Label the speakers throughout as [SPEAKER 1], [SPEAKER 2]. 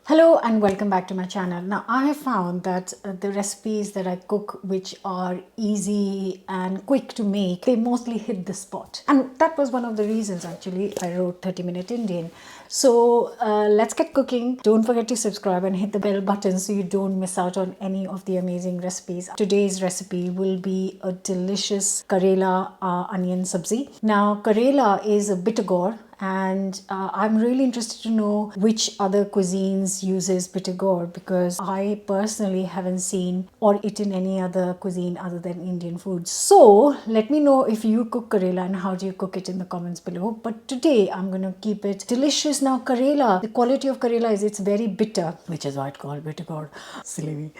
[SPEAKER 1] Hello and welcome back to my channel. Now I have found that the recipes that I cook which are easy and quick to make, they mostly hit the spot. And that was one of the reasons actually I wrote 30-Minute Indian. So let's get cooking. Don't forget to subscribe and hit the bell button so you don't miss out on any of the amazing recipes. Today's recipe will be a delicious Karela onion sabzi. Now Karela is a bitter gourd, and I'm really interested to know which other cuisines uses bitter gourd, because I personally haven't seen or eaten any other cuisine other than Indian food. So let me know if you cook Karela and how do you cook it in the comments below. But today I'm going to keep it delicious. Now Karela, the quality of Karela is it's very bitter, which is why it's called bitter gourd. Silly me.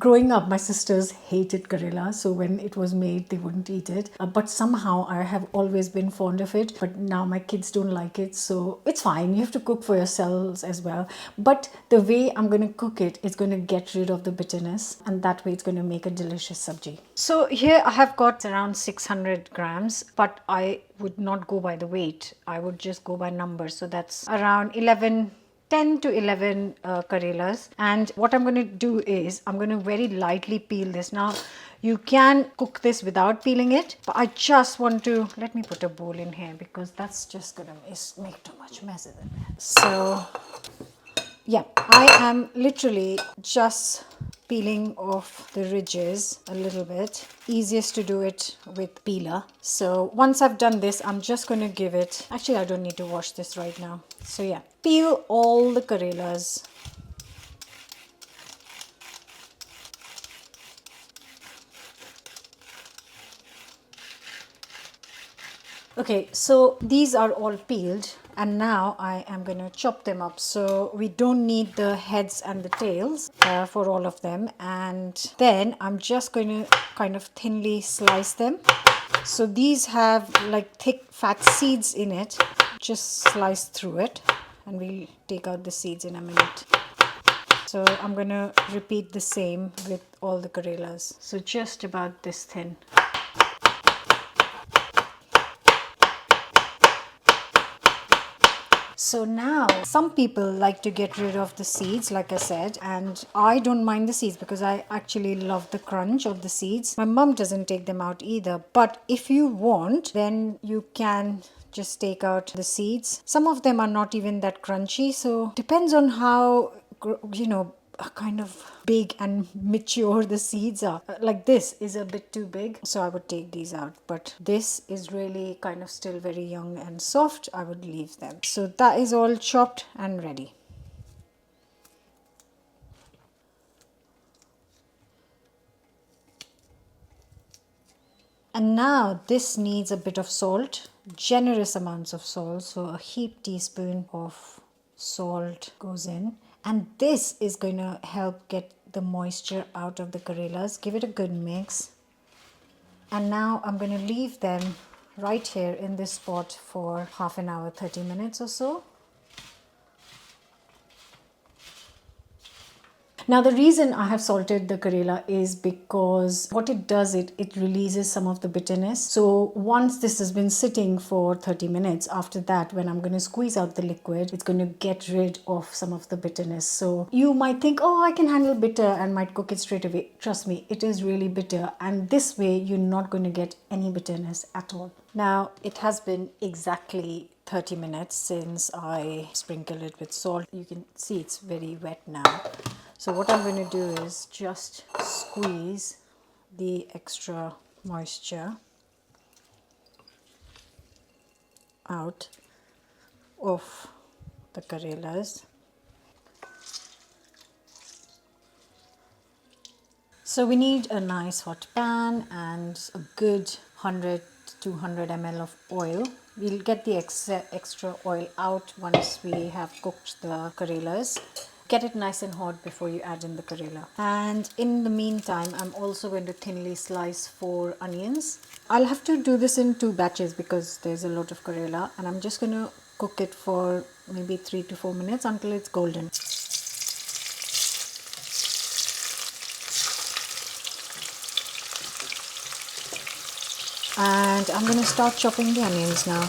[SPEAKER 1] Growing up, my sisters hated Karela, so when it was made, they wouldn't eat it. But somehow I have always been fond of it. But now my kids don't like it, so it's fine. You have to cook for yourselves as well. But the way I'm going to cook it is going to get rid of the bitterness, and that way it's going to make a delicious sabji. So here I have got around 600 grams, but I would not go by the weight. I would just go by numbers. So that's around 10 to 11 Karelas. And what I'm going to do is I'm going to very lightly peel this. Now you can cook this without peeling it, but I just want to, let me put a bowl in here because that's just going to make too much mess, isn't it? So yeah, I am literally just peeling off the ridges a little bit. Easiest to do it with peeler. So once I've done this, I'm just going to give it, actually I don't need to wash this right now. So yeah, peel all the Karelas. Okay, so these are all peeled, and now I am going to chop them up. So we don't need the heads and the tails for all of them. And then I'm just going to kind of thinly slice them. So these have like thick fat seeds in it. Just slice through it and we'll take out the seeds in a minute. So I'm going to repeat the same with all the Karelas. So just about this thin. So now some people like to get rid of the seeds, like I said, and I don't mind the seeds because I actually love the crunch of the seeds. My mom doesn't take them out either, but if you want, then you can just take out the seeds. Some of them are not even that crunchy, so depends on how, kind of big and mature the seeds are. Like this is a bit too big, so I would take these out, but this is really kind of still very young and soft. I would leave them. So that is all chopped and ready. And now this needs a bit of salt, generous amounts of salt. So a heaped teaspoon of salt goes in. And this is going to help get the moisture out of the Karelas. Give it a good mix. And now I'm going to leave them right here in this spot for half an hour, 30 minutes or so. Now the reason I have salted the Karela is because what it does, it releases some of the bitterness. So once this has been sitting for 30 minutes, after that, when I'm going to squeeze out the liquid, it's going to get rid of some of the bitterness. So you might think, oh, I can handle bitter and might cook it straight away. Trust me, it is really bitter. And this way you're not going to get any bitterness at all. Now it has been exactly 30 minutes since I sprinkled it with salt. You can see it's very wet now. So what I'm going to do is just squeeze the extra moisture out of the Karelas. So we need a nice hot pan and a good 100 to 200 ml of oil. We'll get the extra oil out once we have cooked the Karelas. Get it nice and hot before you add in the Karela. And in the meantime, I'm also going to thinly slice 4 onions. I'll have to do this in 2 batches because there's a lot of Karela, and I'm just going to cook it for maybe 3 to 4 minutes until it's golden. And I'm going to start chopping the onions now.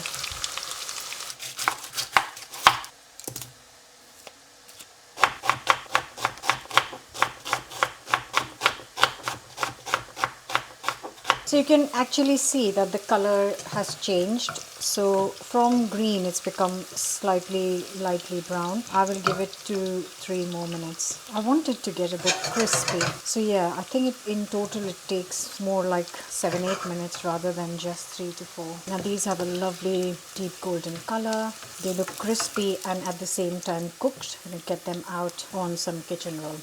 [SPEAKER 1] So you can actually see that the color has changed. So from green it's become slightly lightly brown. I will give it 2-3 more minutes. I want it to get a bit crispy. So yeah, I think in total it takes more like 7-8 minutes rather than just 3 to 4. Now these have a lovely deep golden color. They look crispy and at the same time cooked. I'm going to get them out on some kitchen roll.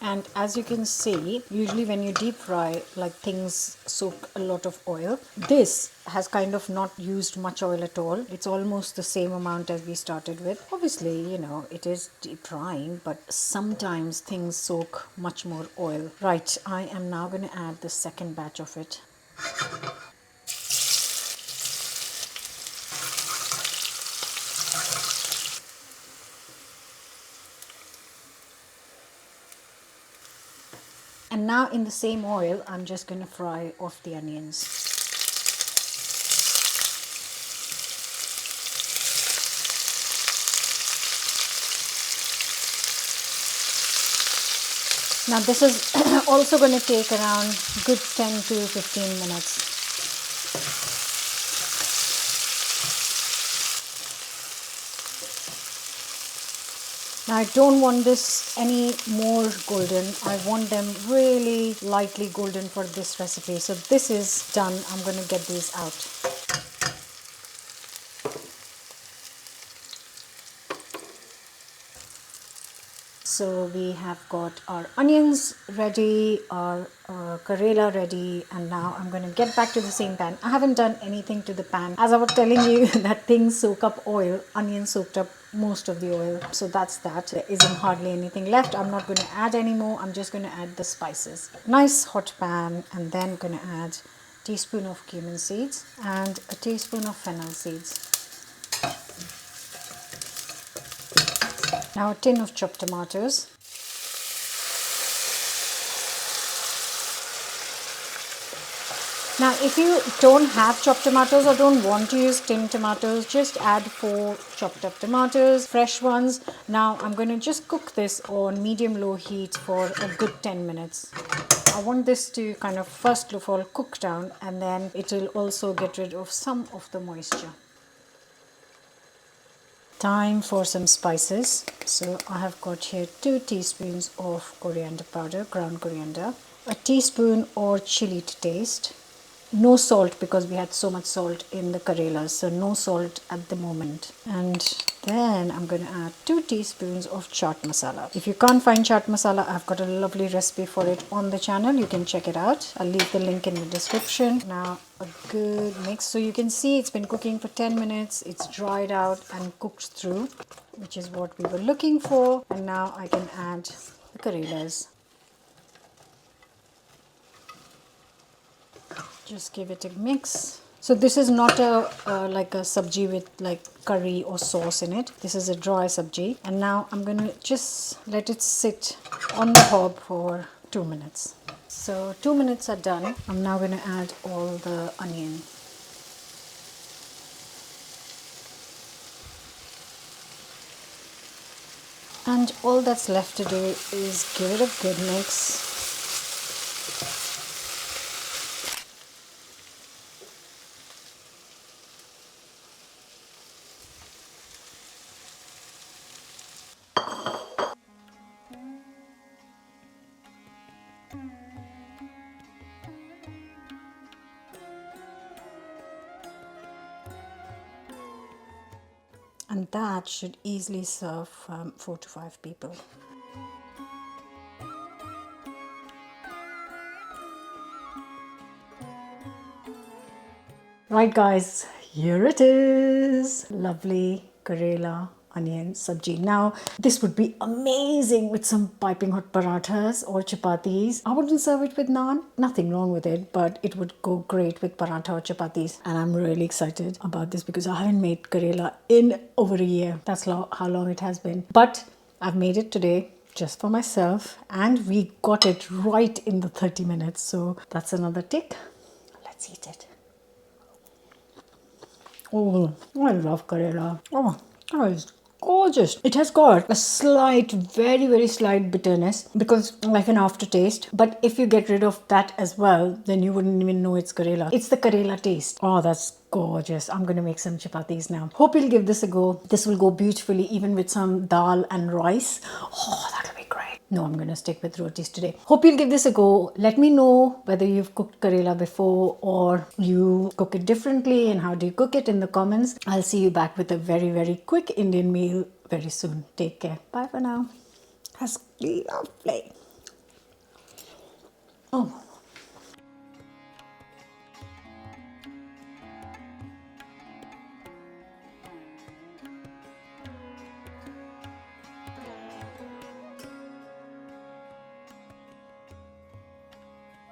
[SPEAKER 1] And as you can see, usually when you deep fry, like things soak a lot of oil. This has kind of not used much oil at all. It's almost the same amount as we started with. Obviously, you know, it is deep frying, but sometimes things soak much more oil. Right, I am now going to add the second batch of it. And now in the same oil, I'm just going to fry off the onions. Now this is also going to take around good 10 to 15 minutes. Now I don't want this any more golden. I want them really lightly golden for this recipe. So this is done. I'm going to get these out. So we have got our onions ready, our Karela ready, and now I'm going to get back to the same pan. I haven't done anything to the pan. As I was telling you that things soak up oil, onions soaked up most of the oil. So that's that. There isn't hardly anything left. I'm not going to add any more. I'm just going to add the spices. Nice hot pan, and then going to add a teaspoon of cumin seeds and a teaspoon of fennel seeds. Now a tin of chopped tomatoes. Now if you don't have chopped tomatoes or don't want to use tin tomatoes, just add 4 chopped up tomatoes, fresh ones. Now I'm going to just cook this on medium-low heat for a good 10 minutes. I want this to kind of first of all cook down, and then it will also get rid of some of the moisture. Time for some spices. So I have got here 2 teaspoons of coriander powder, ground coriander, a teaspoon or chili to taste. No salt because we had so much salt in the Karelas, so no salt at the moment. And then I'm going to add 2 teaspoons of chaat masala. If you can't find chaat masala, I've got a lovely recipe for it on the channel. You can check it out. I'll leave the link in the description. Now a good mix. So you can see it's been cooking for 10 minutes. It's dried out and cooked through, which is what we were looking for. And now I can add the Karelas. Just give it a mix. So this is not a like a sabji with like curry or sauce in it. This is a dry sabji. And now I'm going to just let it sit on the hob for 2 minutes. So 2 minutes are done. I'm now going to add all the onion. And all that's left to do is give it a good mix. And that should easily serve 4 to 5 people. Right guys, here it is. Lovely Karela onion sabji. Now this would be amazing with some piping hot parathas or chapatis. I wouldn't serve it with naan, nothing wrong with it, but it would go great with paratha or chapatis. And I'm really excited about this because I haven't made Karela in over a year. That's how long it has been. But I've made it today just for myself, and we got it right in the 30 minutes. So that's another tick. Let's eat it. Oh, I love Karela. Oh, that is gorgeous. It has got a slight, very, very slight bitterness because like an aftertaste. But if you get rid of that as well, then you wouldn't even know it's Karela. It's the Karela taste. Oh, that's gorgeous. I'm going to make some chapatis now. Hope you'll give this a go. This will go beautifully even with some dal and rice. Oh, that'll be great. No, I'm going to stick with rotis today. Hope you'll give this a go. Let me know whether you've cooked Karela before or you cook it differently and how do you cook it in the comments. I'll see you back with a very, very quick Indian meal very soon. Take care. Bye for now. That's lovely. Oh.